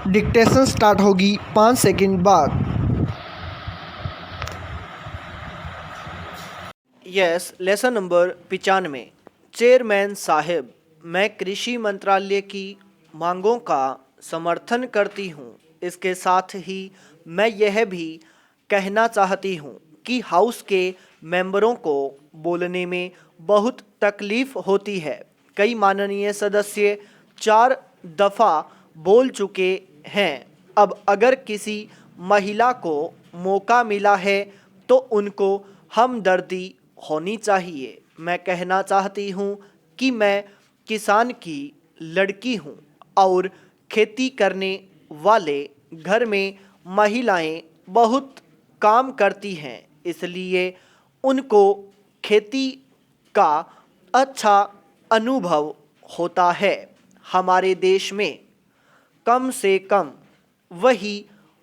Dictation start होगी 5 second बाद। Yes, lesson number 95। Chairman साहब, मैं कृषि मंत्रालय की मांगों का समर्थन करती हूँ। इसके साथ ही मैं यह भी कहना चाहती हूँ कि हाउस के मेंबरों को बोलने में बहुत तकलीफ होती है। कई माननीय सदस्य 4 दफ़ा बोल चुके हैं। अब अगर किसी महिला को मौका मिला है तो उनको हमदर्दी होनी चाहिए। मैं कहना चाहती हूँ कि मैं किसान की लड़की हूँ और खेती करने वाले घर में महिलाएं बहुत काम करती हैं, इसलिए उनको खेती का अच्छा अनुभव होता है। हमारे देश में कम से कम वही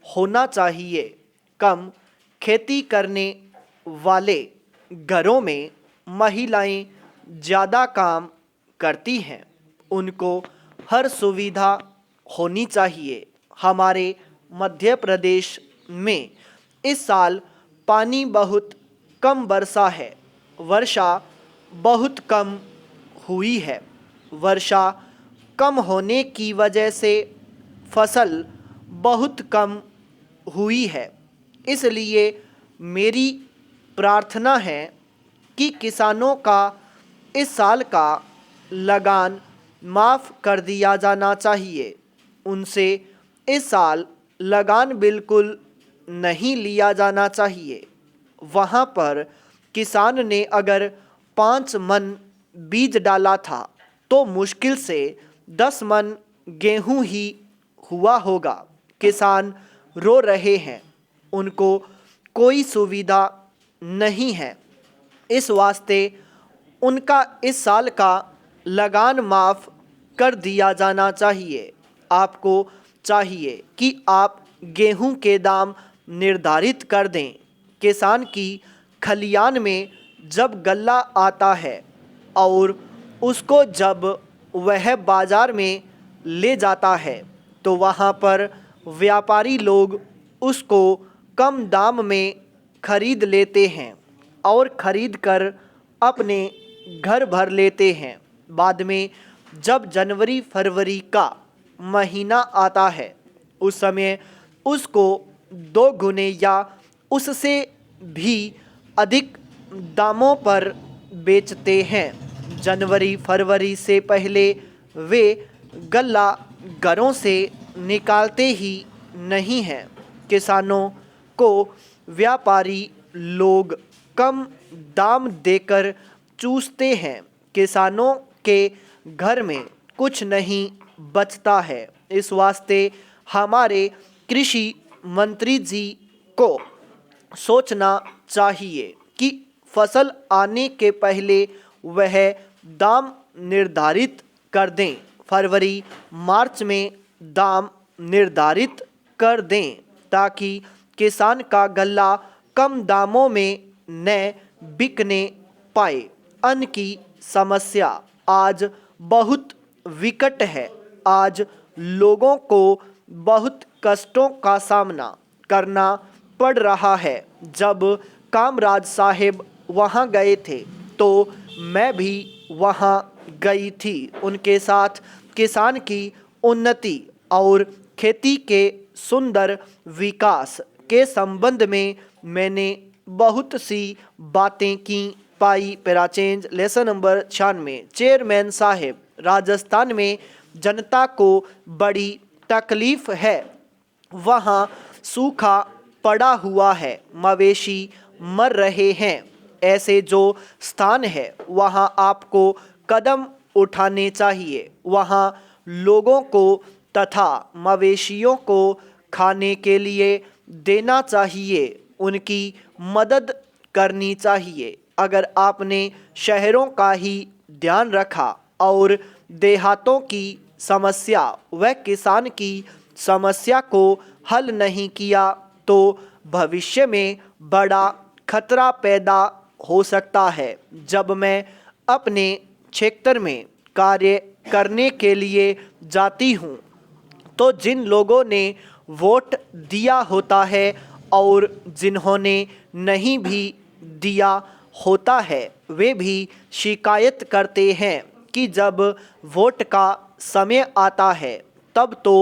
होना चाहिए। कम खेती करने वाले घरों में महिलाएं ज़्यादा काम करती हैं, उनको हर सुविधा होनी चाहिए। हमारे मध्य प्रदेश में इस साल पानी बहुत कम बरसा है। वर्षा बहुत कम हुई है। वर्षा कम होने की वजह से फसल बहुत कम हुई है। इसलिए मेरी प्रार्थना है कि किसानों का इस साल का लगान माफ़ कर दिया जाना चाहिए। उनसे इस साल लगान बिल्कुल नहीं लिया जाना चाहिए। वहाँ पर किसान ने अगर 5 मन बीज डाला था तो मुश्किल से 10 मन गेहूँ ही हुआ होगा। किसान रो रहे हैं, उनको कोई सुविधा नहीं है। इस वास्ते उनका इस साल का लगान माफ़ कर दिया जाना चाहिए। आपको चाहिए कि आप गेहूं के दाम निर्धारित कर दें। किसान की खलियान में जब गल्ला आता है और उसको जब वह बाज़ार में ले जाता है तो वहाँ पर व्यापारी लोग उसको कम दाम में खरीद लेते हैं और ख़रीद कर अपने घर भर लेते हैं। बाद में जब जनवरी फरवरी का महीना आता है उस समय उसको 2 गुने या उससे भी अधिक दामों पर बेचते हैं। जनवरी फरवरी से पहले वे गल्ला घरों से निकालते ही नहीं हैं। किसानों को व्यापारी लोग कम दाम देकर चूसते हैं। किसानों के घर में कुछ नहीं बचता है। इस वास्ते हमारे कृषि मंत्री जी को सोचना चाहिए कि फसल आने के पहले वह दाम निर्धारित कर दें। फरवरी मार्च में दाम निर्धारित कर दें ताकि किसान का गल्ला कम दामों में न बिकने पाए। अन्न की समस्या आज बहुत विकट है। आज लोगों को बहुत कष्टों का सामना करना पड़ रहा है। जब कामराज साहेब वहाँ गए थे तो मैं भी वहाँ गई थी। उनके साथ किसान की उन्नति और खेती के सुंदर विकास के संबंध में मैंने बहुत सी बातें की। पाई पैरा चेंज लेसन नंबर 96। चेयरमैन साहब, राजस्थान में जनता को बड़ी तकलीफ है। वहाँ सूखा पड़ा हुआ है, मवेशी मर रहे हैं। ऐसे जो स्थान है वहाँ आपको कदम उठाने चाहिए। वहाँ लोगों को तथा मवेशियों को खाने के लिए देना चाहिए, उनकी मदद करनी चाहिए। अगर आपने शहरों का ही ध्यान रखा और देहातों की समस्या व किसान की समस्या को हल नहीं किया तो भविष्य में बड़ा खतरा पैदा हो सकता है। जब मैं अपने क्षेत्र में कार्य करने के लिए जाती हूँ तो जिन लोगों ने वोट दिया होता है और जिन्होंने नहीं भी दिया होता है वे भी शिकायत करते हैं कि जब वोट का समय आता है तब तो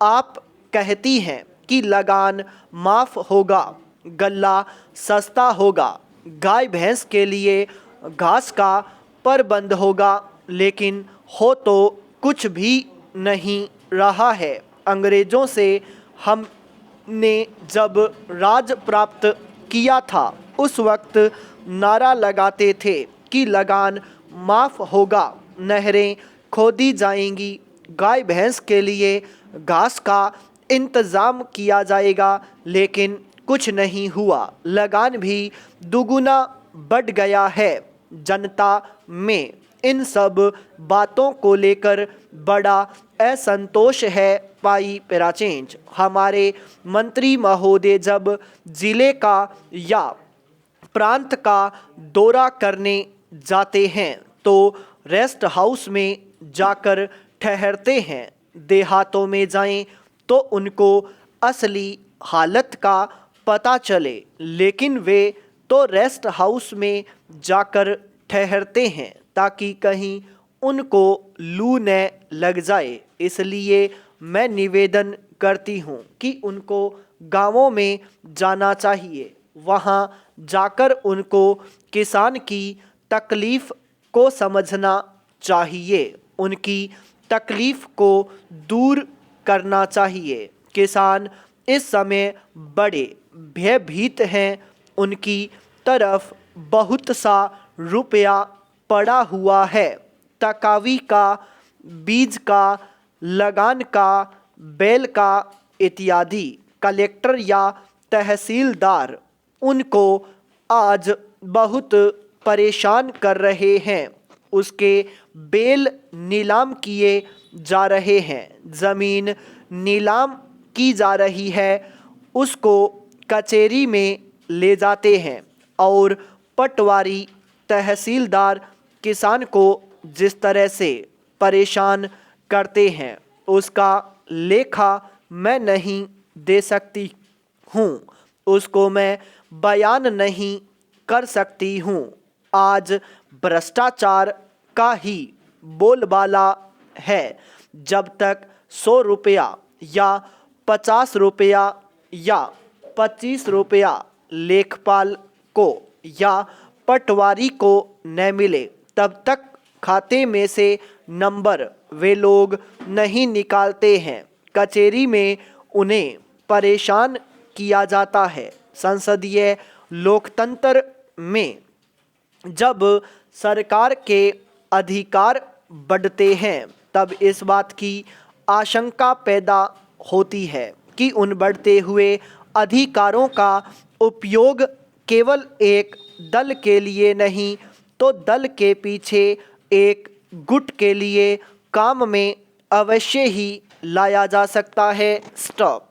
आप कहती हैं कि लगान माफ़ होगा, गल्ला सस्ता होगा, गाय भैंस के लिए घास का प्रबंध होगा, लेकिन हो तो कुछ भी नहीं रहा है। अंग्रेज़ों से हमने जब राज प्राप्त किया था उस वक्त नारा लगाते थे कि लगान माफ़ होगा, नहरें खोदी जाएंगी, गाय भैंस के लिए घास का इंतज़ाम किया जाएगा, लेकिन कुछ नहीं हुआ। लगान भी दुगुना बढ़ गया है। जनता में इन सब बातों को लेकर बड़ा असंतोष है। पाई पेराचेंज हमारे मंत्री महोदय जब ज़िले का या प्रांत का दौरा करने जाते हैं तो रेस्ट हाउस में जाकर ठहरते हैं। देहातों में जाएं तो उनको असली हालत का पता चले, लेकिन वे तो रेस्ट हाउस में जाकर ठहरते हैं ताकि कहीं उनको लू न लग जाए। इसलिए मैं निवेदन करती हूँ कि उनको गांवों में जाना चाहिए, वहाँ जाकर उनको किसान की तकलीफ़ को समझना चाहिए, उनकी तकलीफ़ को दूर करना चाहिए। किसान इस समय बड़े भयभीत हैं, उनकी तरफ बहुत सा रुपया पड़ा हुआ है। तकावी का, बीज का, लगान का, बैल का इत्यादि। कलेक्टर या तहसीलदार उनको आज बहुत परेशान कर रहे हैं। उसके बैल नीलाम किए जा रहे हैं, ज़मीन नीलाम की जा रही है, उसको कचहरी में ले जाते हैं और पटवारी तहसीलदार किसान को जिस तरह से परेशान करते हैं उसका लेखा मैं नहीं दे सकती हूँ, उसको मैं बयान नहीं कर सकती हूँ। आज भ्रष्टाचार का ही बोलबाला है। जब तक 100 रुपया या 50 रुपया या 25 रुपया लेखपाल को या पटवारी को न मिले तब तक खाते में से नंबर वे लोग नहीं निकालते हैं। कचहरी में उन्हें परेशान किया जाता है। संसदीय लोकतंत्र में जब सरकार के अधिकार बढ़ते हैं तब इस बात की आशंका पैदा होती है कि उन बढ़ते हुए अधिकारों का उपयोग केवल एक दल के लिए नहीं तो दल के पीछे एक गुट के लिए काम में अवश्य ही लाया जा सकता है। स्टॉप।